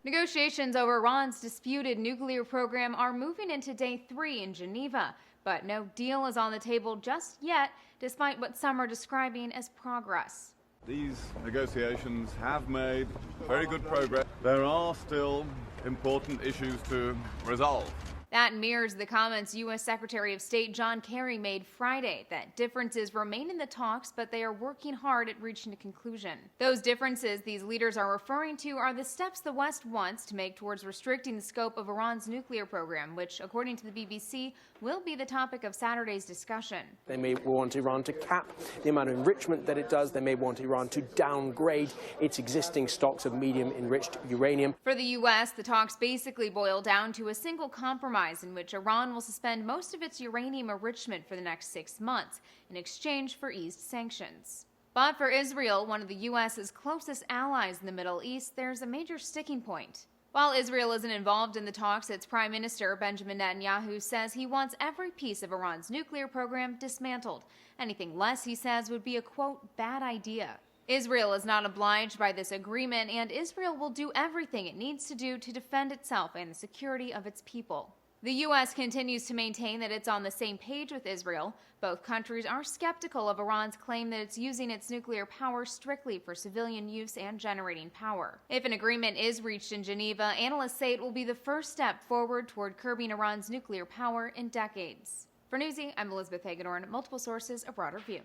Negotiations over Iran's disputed nuclear program are moving into day 3 in Geneva, but no deal is on the table just yet, despite what some are describing as progress. These negotiations have made very good progress. There are still important issues to resolve. That mirrors the comments U.S. Secretary of State John Kerry made Friday, that differences remain in the talks, but they are working hard at reaching a conclusion. Those differences these leaders are referring to are the steps the West wants to make towards restricting the scope of Iran's nuclear program, which, according to the BBC, will be the topic of Saturday's discussion. They may want Iran to cap the amount of enrichment that it does. They may want Iran to downgrade its existing stocks of medium-enriched uranium. For the U.S., the talks basically boil down to a single compromise in which Iran will suspend most of its uranium enrichment for the next 6 months in exchange for eased sanctions. But for Israel, one of the U.S.'s closest allies in the Middle East, there's a major sticking point. While Israel isn't involved in the talks, its Prime Minister Benjamin Netanyahu says he wants every piece of Iran's nuclear program dismantled. Anything less, he says, would be a, quote, bad idea. Israel is not obliged by this agreement, and Israel will do everything it needs to do to defend itself and the security of its people. The U.S. continues to maintain that it's on the same page with Israel. Both countries are skeptical of Iran's claim that it's using its nuclear power strictly for civilian use and generating power. If an agreement is reached in Geneva, analysts say it will be the first step forward toward curbing Iran's nuclear power in decades. For Newsy, I'm Elizabeth Hagedorn. Multiple sources, a broader view.